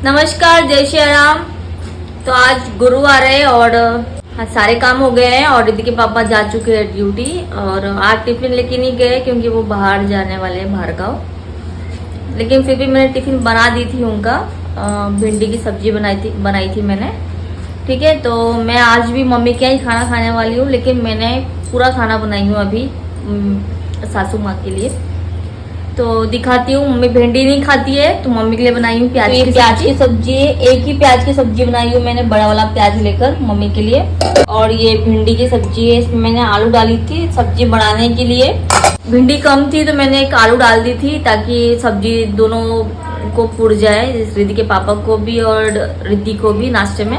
नमस्कार, जय श्री राम। तो आज गुरुवार है और सारे काम हो गए हैं और दीदी के पापा जा चुके हैं ड्यूटी। और आज टिफिन लेके नहीं गए क्योंकि वो बाहर जाने वाले हैं, बाहर गाँव। लेकिन फिर भी मैंने टिफिन बना दी थी उनका। भिंडी की सब्जी बनाई थी मैंने। ठीक है, तो मैं आज भी मम्मी के यहाँ ही खाना खाने वाली हूँ, लेकिन मैंने पूरा खाना बनाई हूँ अभी सासू माँ के लिए। तो दिखाती हूँ। मम्मी भिंडी नहीं खाती है तो मम्मी के लिए बनाई हूँ प्याज की सब्जी। एक ही प्याज की सब्जी बनाई हूँ मैंने, बड़ा वाला प्याज लेकर मम्मी के लिए। और ये भिंडी की सब्जी है, इसमें मैंने आलू डाली थी सब्जी बनाने के लिए। भिंडी कम थी तो मैंने एक आलू डाल दी थी ताकि सब्जी दोनों को पुड़ जाए, रिद्धि के पापा को भी और रिद्धि को भी नाश्ते में।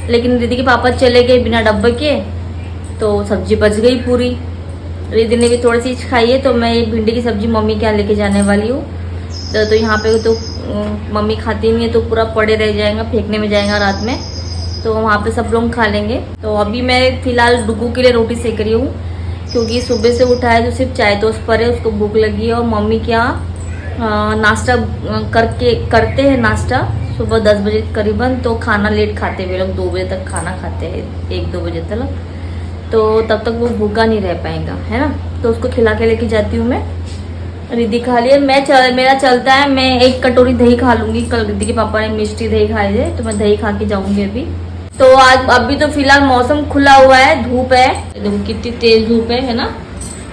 लेकिन रिद्धि के पापा चले गए बिना डब्बे के, तो सब्जी बच गई पूरी। रिद्धि ने भी थोड़ी सी खाई है, तो मैं ये भिंडी की सब्जी मम्मी के यहाँ लेके जाने वाली हूँ। तो यहाँ पे तो मम्मी खाती नहीं है, तो पूरा पड़े रह जाएगा, फेंकने में जाएगा रात में। तो वहाँ पे सब लोग खा लेंगे। तो अभी मैं फिलहाल डुगू के लिए रोटी सेक रही हूँ, क्योंकि सुबह से उठा है तो सिर्फ चाय तोस्ट पर है, उसको भूख लगी है। और मम्मी के यहाँ नाश्ता करते हैं नाश्ता सुबह 10 बजे करीबन। तो खाना लेट खाते वे लोग, 2 बजे तक खाना खाते हैं, 1-2 बजे तक। तो तब तक वो भूखा नहीं रह पाएगा, है ना। तो उसको खिला के लेके जाती हूँ मैं। रिद्धि खा लिया, मेरा चलता है, मैं 1 कटोरी दही खा लूंगी। कल रिद्धि के पापा ने मिष्टी दही खाई है, तो मैं दही खा के जाऊंगी अभी। तो आज अभी तो फिलहाल मौसम खुला हुआ है, धूप है, देखो कितनी तेज धूप है ना,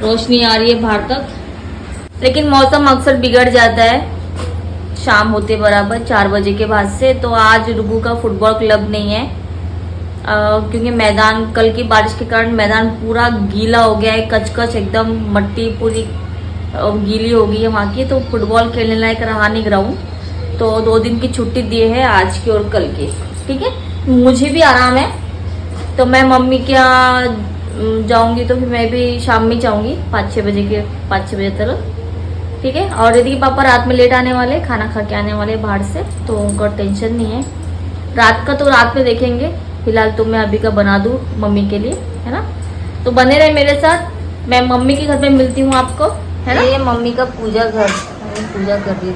रोशनी आ रही है बाहर तक। लेकिन मौसम अक्सर बिगड़ जाता है शाम होते बराबर 4 बजे के बाद से। तो आज डुगू का फुटबॉल क्लब नहीं है, क्योंकि मैदान कल की बारिश के कारण मैदान पूरा गीला हो गया है, कचकच एकदम, मट्टी पूरी गीली हो गई है वहाँ की। तो फुटबॉल खेलने लायक रहा नहीं ग्राउंड। तो 2 दिन की छुट्टी दिए है, आज की और कल की। ठीक है, मुझे भी आराम है। तो मैं मम्मी के यहाँ जाऊँगी, तो फिर मैं भी शाम में जाऊँगी 5-6 बजे तक। ठीक है। और रिद्धि के पापा रात में लेट आने वाले, खाना खा के आने वाले बाहर से, तो उनका टेंशन नहीं है। रात का तो रात में देखेंगे, फिलहाल तो मैं अभी का बना दूँ मम्मी के लिए, है ना। तो बने रहे मेरे साथ। मैं मम्मी के घर में मिलती हूँ आपको, है ना। ये मम्मी का पूजा घर, पूजा कर रही है।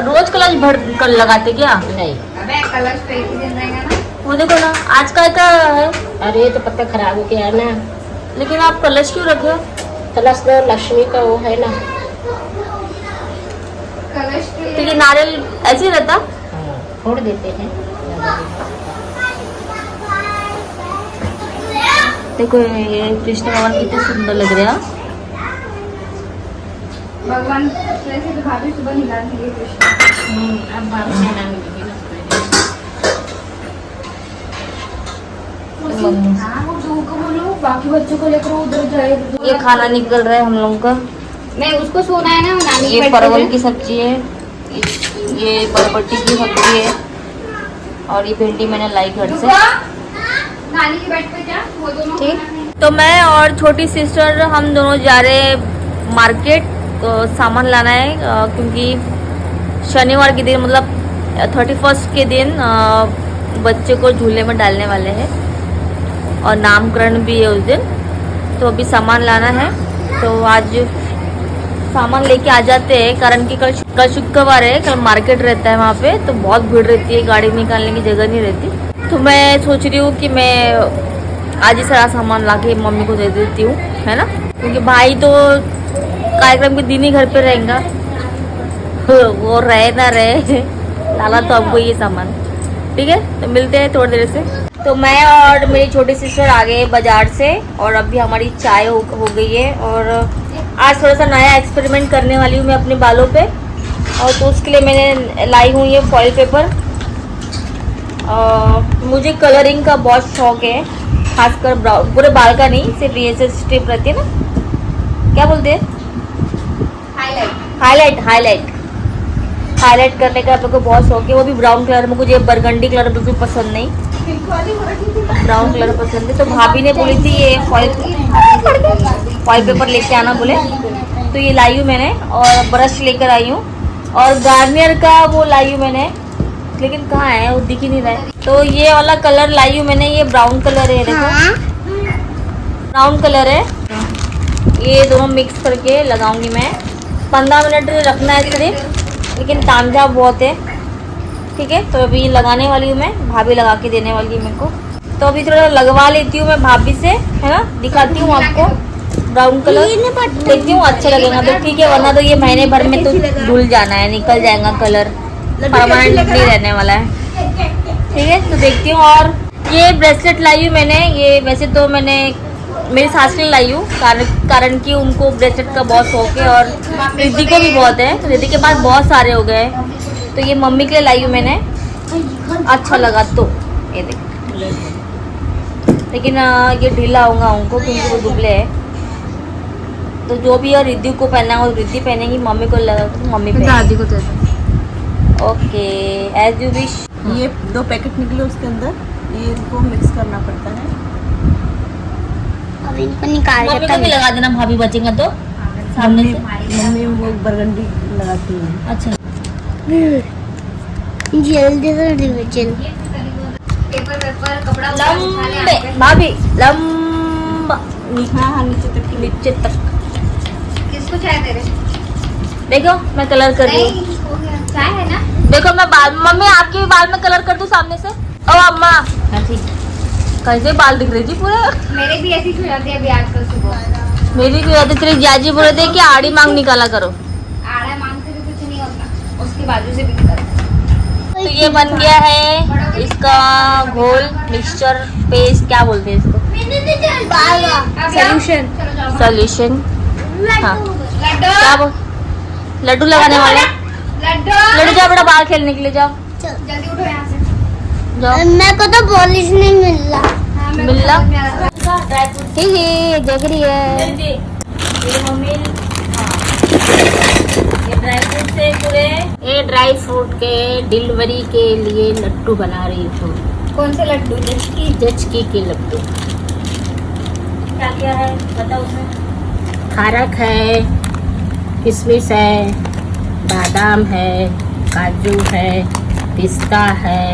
रोज कलश भर कर लगाते क्या? नहीं, अबे कलश पे ही दिन रहेगा ना। वो देखो ना, आज का है। अरे तो पत्ता खराब हो गया ना। लेकिन आप कलश क्यों रखे? कलश तो लक्ष्मी का वो है ना। कलश तो ये नारियल ऐसे ही रहता? फोड़ देते हैं। देखो ये कृष्ण भगवान कितने सुंदर लग रहे हैं। भगवान से तो भाभी सुबह निकालती है कृष्ण। अब भाभी ने नाम लिखी ना। वो जो को बोलो बाकी बच्चों को लेकर उधर जाए। ये खाना निकल रहा है हम लोगों का। मैं उसको सोना है ना, नानी। ये परवल की सब्जी है, ये बरबट्टी की सब्जी है, और ये भिंडी मैंने लाई घर से। नानी के बेड पे जा, वो दोनों। ठीक। तो मैं और छोटी सिस्टर हम दोनों जा रहे हैं मार्केट, तो सामान लाना है, क्योंकि शनिवार के दिन मतलब 31 के दिन बच्चे को झूले में डालने वाले हैं और नामकरण भी है उस दिन। तो अभी सामान लाना है, तो आज सामान लेके आ जाते हैं, कारण कि कल शुक्रवार है, कल मार्केट रहता है वहाँ पे। तो बहुत भीड़ रहती है, गाड़ी निकालने की जगह नहीं रहती। तो मैं सोच रही हूँ कि मैं आज ही सारा सामान ला के मम्मी को दे देती हूँ, है ना। क्योंकि भाई तो कार्यक्रम के दिन ही घर पे रहेगा, वो रहे ना रहे, लाला तो हमको ये सामान। ठीक है, तो मिलते हैं थोड़ी देर से। तो मैं और मेरी छोटी सिस्टर आ गए बाजार से, और अभी हमारी चाय हो गई है। और आज थोड़ा सा नया एक्सपेरिमेंट करने वाली हूँ मैं अपने बालों पे, और तो उसके लिए मैंने लाई हूँ ये फॉइल पेपर। मुझे कलरिंग का बहुत शौक है, खासकर ब्राउन, पूरे बाल का नहीं, सिर्फ ये से स्ट्रिप रहती है ना, क्या बोलते हैं, हाईलाइट करने का मेरे को बहुत शौक है। वो भी ब्राउन कलर में, मुझे बरगंडी कलर बिल्कुल पसंद नहीं, ब्राउन कलर पसंद है। तो भाभी ने बोली थी ये फॉइल पेपर लेके आना बोले, तो ये लाई हूँ मैंने। और ब्रश लेकर आई हूँ, और गार्नियर का वो लाई हूँ मैंने, लेकिन कहाँ है वो, दिख ही नहीं रहा है। तो ये वाला कलर लाई हूँ मैंने, ये ब्राउन कलर है, देखो ब्राउन कलर है। ये दोनों मिक्स करके लगाऊंगी मैं। 15 मिनट रखना है सिर्फ, लेकिन तांजा बहुत है। ठीक है, तो अभी लगाने वाली हूँ मैं, भाभी लगा के देने वाली है मेरे को। तो अभी थोड़ा लगवा लेती हूँ मैं भाभी से, है ना, दिखाती हूँ आपको ब्राउन कलर, देखती हूँ अच्छा लगेगा तो ठीक है, वरना तो ये महीने भर में तो धुल जाना है, निकल जाएगा कलर, परमानेंट नहीं रहने वाला है। ठीक है, तो देखती हूँ। और ये ब्रेसलेट लाई हूँ मैंने, ये वैसे तो मैंने मेरी सास ने लाई हूँ, कारण कि उनको ब्रेसलेट का बहुत शौक है और रिद्धि को भी बहुत है, तो रिद्धि के पास बहुत सारे हो गए, तो ये मम्मी के लिए लाई हूँ मैंने, अच्छा लगा तो ये देख। लेकिन ये ढीला होगा उनको क्योंकि वो दुबले है, तो जो भी है रिद्धि को पहना है वो रिद्धि पहनेगी, मम्मी को लगा तो मम्मी दादी को दे दो। Okay, as you wish. ये 2 पैकेट निकले उसके अंदर, ये इनको मिक्स करना पड़ता है। अब इनको निकाल मम्मी को भी लगा देना, भाभी बचेगा तो सामने से। मम्मी वो बरगंडी लगाती है। अच्छा, जल्दी से रिविजन। लंबे भाभी, लंबा हाँ नीचे तक नीचे तक। किसको चाय दे रहे? देखो मैं कलर कर रही हूँ, नहीं, हो गया। चाय है ना? देखो मैं बाल, मम्मी आपके भी बाल में कलर कर दूं सामने से। ओ अम्मा, हाँ ठीक। कैसे बाल दिख रहे जी पूरे? मेरे भी ऐसी हो जाती है अभी आजकल सुबह। मेरी भी आदत, तेरी जाजी बोल रहे थे कि आड़ी मांग निकाला करो। आड़ा मांग से भी कुछ नहीं होता, उसके बाजू से भी निकलता है। तो ये बन गया है इसका घोल, मिक्सचर, पेस्ट, क्या बोलते हैं इसको, सॉल्यूशन। सॉल्यूशन। हाँ, लड्डू क्या बोल, लड्डू लगाने वाले। लड्डू लड्डू जाओ बेटा बाहर खेलने के लिए, जाओ जल्दी उठो यहाँ से। जाओ। मेरे को तो पॉलिश नहीं मिल रहा। मिल रहा? ही जग रही है ये मम्मी। ये ड्राई फ्रूट से पूरे, ये ड्राई फ्रूट के डिलीवरी के लिए लड्डू बना रही हूँ। कौन से लड्डू? जचकी के लड्डू। क्या क्या है बताओ उसमें। खारक है, किशमिश है, बादाम है, काजू है, पिस्ता है,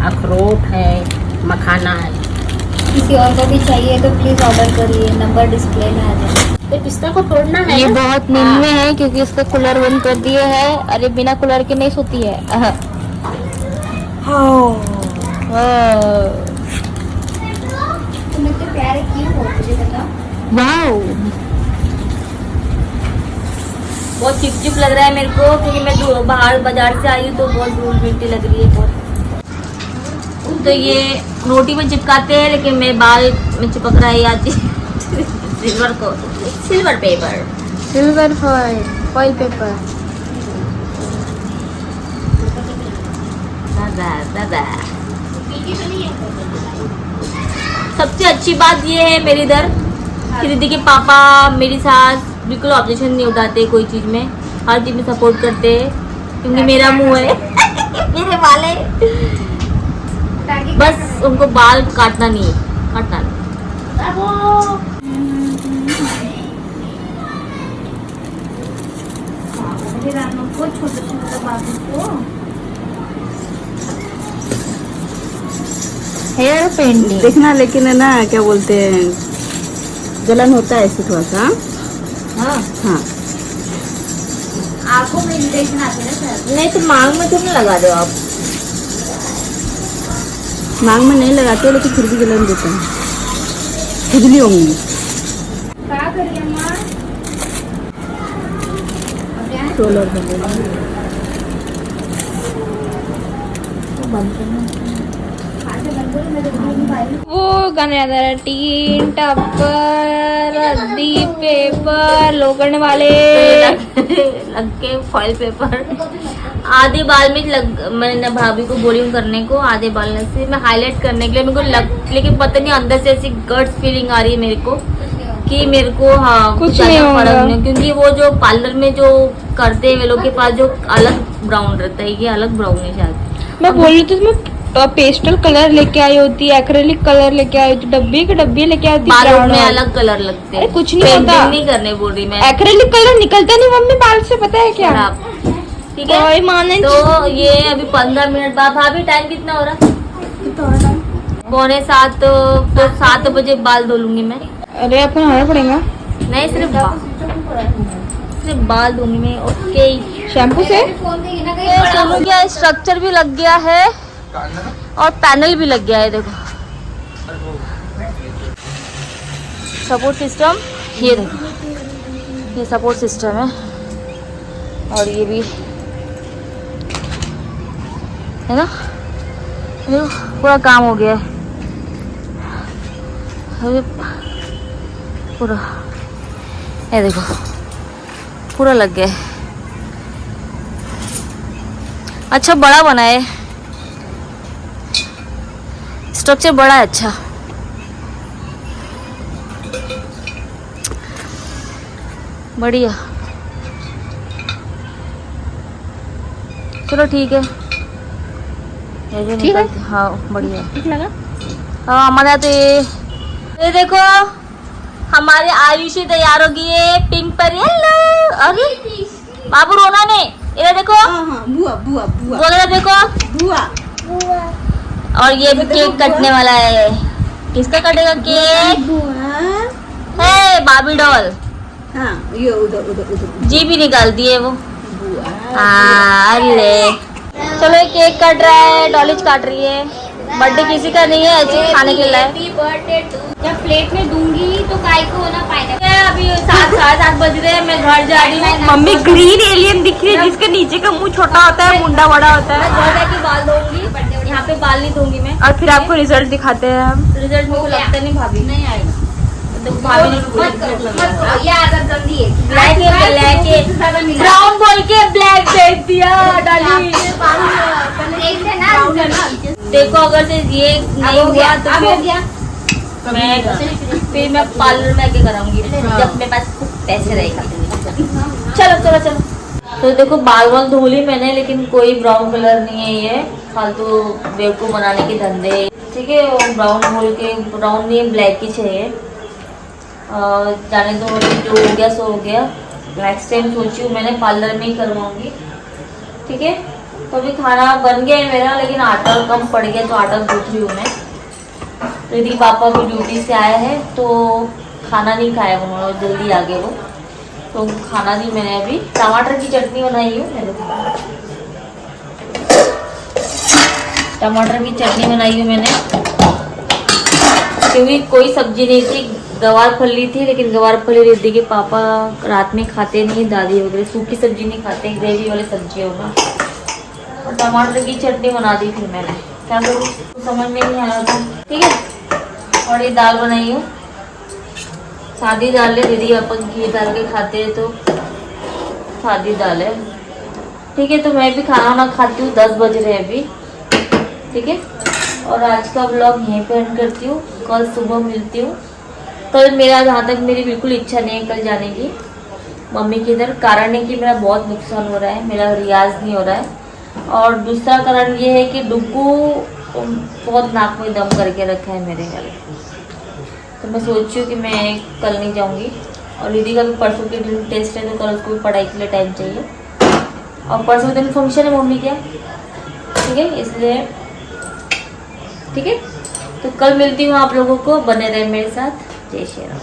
अखरोट है, मखाना है। किसी और को भी चाहिए तो प्लीज ऑर्डर करिए, नंबर डिस्प्ले में आ जाए। ये पिस्ता को तोड़ना है ये ना? बहुत नींद में है क्योंकि इसका कूलर बंद कर दिए है। अरे बिना कूलर के नहीं सोती है। तुम इतने प्यारे क्यों हो मुझे बताओ। वाओ, बहुत चिपचिप लग रहा है मेरे को क्योंकि मैं बाहर बाजार से आई हूँ तो बहुत धूल मिट्टी लग रही है बहुत। तो ये रोटी में चिपकाते हैं लेकिन मेरे बाल में चिपक रहा है आज सिल्वर को, silver paper, silver foil paper. दादा। सबसे अच्छी बात ये है मेरी इधर कि दीदी के पापा, मेरी सास बिल्कुल ऑब्जेक्शन नहीं उठाते कोई चीज में, हर चीज में सपोर्ट करते हैं क्योंकि मेरा मुंह है मेरे बाल है, बस उनको बाल काटना नहीं है, काटना नहीं। हेयर पेंटिंग देखना, लेकिन है ना क्या बोलते हैं, जलन होता है ऐसे थोड़ा सा। हाँ, हाँ आंखों में इरिटेशन आती है ना सर। नहीं तो मांग में क्यों नहीं लगा दो आप? मांग में नहीं लगाते लेकिन फिर भी जलन देता है, खुजली होंगी। क्या करिए अम्मा? सोलर वो गाने याद आ रहा है, टीन टप्पर रद्दी पेपर लोकड़ने वाले। लग के फॉइल पेपर आधे बाल में मैंने भाभी को बोली हूँ करने को, आधे बाल में से मैं हाईलाइट करने के लिए मेरे को लेकिन पता नहीं अंदर से ऐसी गट्स फीलिंग आ रही है मेरे को कि मेरे को हाँ कुछ ज्यादा नहीं फर्क होगा। नहीं, क्योंकि वो जो पार्लर में जो करते हैं वे लोग के पास जो अलग ब्राउन रहता है, ये अलग ब्राउन है शायद। मैं बोल रही थी तुम्हें पेस्टल कलर लेके आई होती है, एक्रेलिक कलर लेके आई होती, डब्बी के डब्बी लेके आई होती। बालों में अलग कलर लगते हैं। अरे कुछ नहीं Painting होता। नहीं करने बोल रही मैं, एक्रेलिक कलर निकलता नहीं मम्मी बाल से, पता है क्या? खराब। ठीक है, कोई माने तो ये अभी 15 मिनट बाद, भाभी टाइम कितना हो रहा? 6:45, तो 7 बजे बाल धो लूंगी मैं। अरे अपन आना पड़ेगा। नहीं सिर्फ बाल धोंगी मैं। ओके शैम्पू से सोनू का स्ट्रक्चर भी लग गया है और पैनल भी लग गया है। देखो सपोर्ट सिस्टम, ये देखो ये सपोर्ट सिस्टम है और ये भी है ना। देखो पूरा काम हो गया है अभी पूरा, ये देखो पूरा लग गया है। अच्छा बड़ा बना है, स्ट्रक्चर बड़ा है अच्छा। बढ़िया, चलो ठीक है, ठीक है। हाँ बढ़िया ठीक लगा। हाँ हमारे तो ये देखो हमारे आयुषी तैयार हो गई है पिंक पर येलो। अरे बाबू रोना नहीं, ये देखो बुआ बुआ बुआ बोल रहा देखो। बुआ। और ये भी केक कटने वाला है। किसका कटेगा केक? है बाबी डॉल। हाँ ये उधर उधर उधर जी भी निकाल दिए वो। बुआ। ले चलो ये केक कट रहा है, डॉलीज काट रही है। बर्थडे किसी का नहीं है, ऐसे खाने के लिए। जब प्लेट में दूंगी तो काय को ना पाएगा। अभी 7:30 बज रहे हैं, मैं घर जा रही हूँ। मम्मी ग्रीन एलियन दिख रही है जिसके नीचे का मुंह छोटा होता है, मुंडा बड़ा होता मैं है। घर जाके बाल धोऊंगी, यहाँ पे बाल नहीं धोऊंगी मैं। और फिर आपको रिजल्ट दिखाते हैं हम। रिजल्ट मुझे लगता नहीं भाभी नहीं आएगा। तो भाभी ने ये आदत गंदी है। ब्लैक ब्राउन बोल के ब्लैक भेज दिया डाली। देखो अगर से ये नहीं हुआ तो फिर मैं पार्लर में आके कराऊंगी जब मेरे पास पैसे रहेगा। चलो चलो चलो। तो देखो बाल वाल धो ली मैंने, लेकिन कोई ब्राउन कलर नहीं है, ये फालतू बेवकूफ बनाने के धंधे। ठीक है वो ब्राउन बोल के, ब्राउन नहीं ब्लैक ही चाहिए। जाने दो, जो हो गया सो हो गया। नेक्स्ट टाइम सोची हूँ मैंने पार्लर में ही करवाऊंगी। ठीक है तो अभी खाना बन गया है मेरा, लेकिन आटा कम पड़ गया तो आटा गूंथ रही हूँ मैं। रिद्धि पापा भी ड्यूटी से आए हैं तो खाना नहीं खाया उन्होंने, जल्दी आ गए वो, तो खाना नहीं। मैंने अभी टमाटर की चटनी बनाई हूँ, टमाटर की चटनी बनाई हूँ मैंने, क्योंकि कोई सब्जी नहीं थी। गवार फली थी, लेकिन गवार फली रिद्धि के पापा रात में खाते नहीं, दादी वगैरह सूखी सब्जी नहीं खाते, ग्रेवी वाली सब्जी होगा। और टमाटर की चटनी बना दी फिर मैंने, क्या करूँ समझ में नहीं आया था। ठीक है और ये दाल बनाई हूँ, सादी दाल है। दीदी अपन घी डाल के खाते हैं तो सादी दाल है। ठीक है तो मैं भी खाना वाना खाती हूँ, 10 बज रहे हैं अभी। ठीक है और आज का व्लॉग यहीं पे एंड करती हूँ, कल सुबह मिलती हूँ। कल मेरा जहाँ तक मेरी बिल्कुल इच्छा नहीं है कल जाने की मम्मी के इधर। कारण है कि मेरा बहुत नुकसान हो रहा है, मेरा रियाज नहीं हो रहा है। और दूसरा कारण ये है कि डुग्गू बहुत नाक में दम करके रखा है मेरे वाले, तो मैं सोच रही हूँ कि मैं कल नहीं जाऊँगी। और दीदी का भी परसों के दिन टेस्ट है, तो कल उसको भी पढ़ाई के लिए टाइम चाहिए। और परसों दिन फंक्शन है मम्मी क्या, ठीक है इसलिए। ठीक है तो कल मिलती हूँ आप लोगों को, बने रहे मेरे साथ। जय श्री राम।